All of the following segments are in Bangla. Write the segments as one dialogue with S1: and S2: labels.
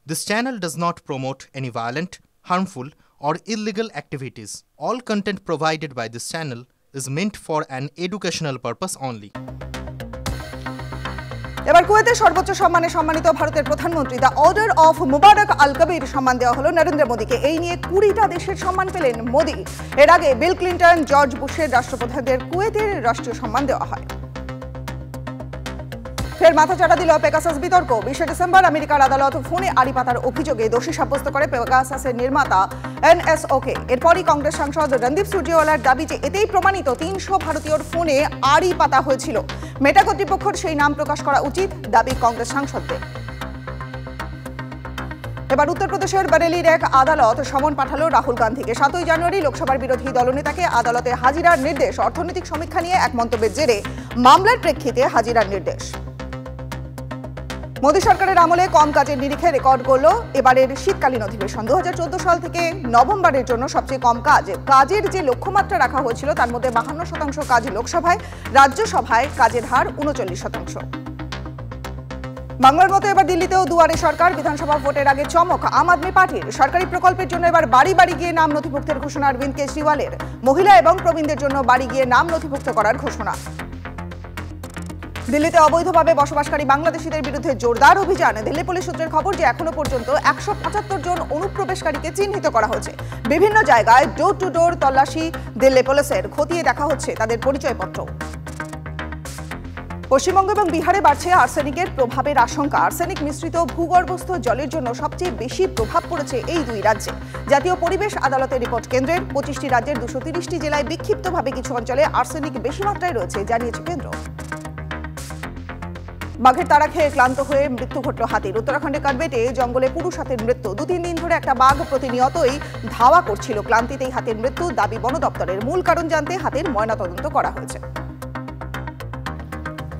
S1: This channel does not promote any violent, harmful, or illegal activities. All content provided by this channel is meant for an educational purpose only.
S2: এবার কুয়েতের সর্বোচ্চ সম্মানে সম্মানিত ভারতের প্রধানমন্ত্রী দ্য অর্ডার অফ মুবারক আল কবির সম্মান দেওয়া হলো নরেন্দ্র মোদীকে। এই নিয়ে 20টা দেশের সম্মান পেলেন মোদী। এর আগে বিল ক্লিন্টন, জর্জ বুশের রাষ্ট্রপ্রধানদের কুয়েতের রাষ্ট্রীয় সম্মান দেওয়া হয়। ফের মাথাচাড়া দিল পেগাসাস বিতর্ক। 20 ডিসেম্বর আমেরিকার আদালত ফোনে আড়ি পাতার অভিযোগে দোষী সাব্যস্ত করে পেগাসাসের নির্মাতা এনএসওকে। এরপরই কংগ্রেস সাংসদ রণদীপ সুরজেওয়ালার দাবি যে এতেই প্রমাণিত 300 ভারতীয়র ফোনে আড়ি পাতা হয়েছিল। মেটা কর্তৃপক্ষের সেই নাম প্রকাশ করা উচিত, দাবি কংগ্রেস সাংসদদের। এবার উত্তরপ্রদেশের বরেলির এক আদালত সমন পাঠালো রাহুল গান্ধীকে। 7 জানুয়ারি লোকসভার বিরোধী দলনেতাকে আদালতে হাজিরার নির্দেশ। অর্থনৈতিক সমীক্ষা নিয়ে এক মন্তব্যের জেরে মামলার প্রেক্ষিতে হাজিরার নির্দেশ। মোদী সরকারের আমলে কম কাজের নিরিখে রেকর্ড করল এবারের শীতকালীন অধিবেশন। 2014 সাল থেকে নভেম্বরের জন্য সবচেয়ে কম কাজের যে লক্ষ্যমাত্রা রাখা হয়েছিল তার মধ্যে 52% কাজ লোকসভায়, রাজ্যসভায় কাজের হার 39%। বাংলার মতো এবার দিল্লিতেও দুয়ারে সরকার। বিধানসভা ভোটের আগে চমক আম আদমি পার্টির। সরকারি প্রকল্পের জন্য এবার বাড়ি বাড়ি গিয়ে নাম নথিভুক্তের ঘোষণা অরবিন্দ কেজরিওয়ালের। মহিলা এবং প্রবীণদের জন্য বাড়ি গিয়ে নাম নথিভুক্ত করার ঘোষণা। দিল্লিতে অবৈধভাবে বসবাসকারী বাংলাদেশিদের বিরুদ্ধে জোরদার অভিযান। দিল্লি পুলিশ সূত্রের খবর যে এখনো পর্যন্ত 175 জন অনুপ্রবেশকারীকে চিহ্নিত করা হয়েছে। বিভিন্ন জায়গায় ডোর টু ডোর তল্লাশি দিল্লি পুলিশের। খতিয়ে দেখা হচ্ছে তাদের পরিচয়পত্র। পশ্চিমবঙ্গ এবং বিহারে বাড়ছে আর্সেনিকের প্রভাবের আশঙ্কা। আর্সেনিক মিশ্রিত ভূগর্ভস্থ জলের জন্য সবচেয়ে বেশি প্রভাব পড়েছে এই দুই রাজ্যে। জাতীয় পরিবেশ আদালতের রিপোর্ট কেন্দ্রের। 25টি রাজ্যের 230টি জেলায় বিক্ষিপ্তভাবে কিছু অঞ্চলে আর্সেনিক বেশি মাত্রায় রয়েছে, জানিয়েছে কেন্দ্র। বাঘের তাড়া খেয়ে ক্লান্ত হয়ে মৃত্যু ঘটল হাতির। উত্তরাখণ্ডের কানবেটে জঙ্গলে পুরুষ হাতির মৃত্যু। 2-3 দিন ধরে একটা বাঘ প্রতিনিয়তই ধাওয়া করছিল। ক্লান্তিতেই হাতির মৃত্যু, দাবি বন দপ্তরের। মূল কারণ জানতে হাতির ময়নাতদন্ত করা হয়েছে।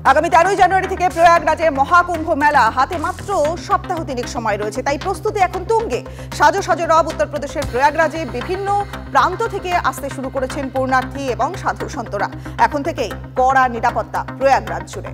S2: আগামী 13 জানুয়ারি থেকে প্রয়াগরাজে মহাকুম্ভ মেলা। হাতে মাত্র সপ্তাহ 3 সময় রয়েছে, তাই প্রস্তুতি এখন তুঙ্গে। সাজো সাজো রব উত্তরপ্রদেশের প্রয়াগরাজে বিভিন্ন প্রান্ত থেকে আসতে শুরু করেছেন পূর্ণার্থী এবং সাধু সন্তরা। এখন থেকেই কড়া নিরাপত্তা প্রয়াগরাজ জুড়ে।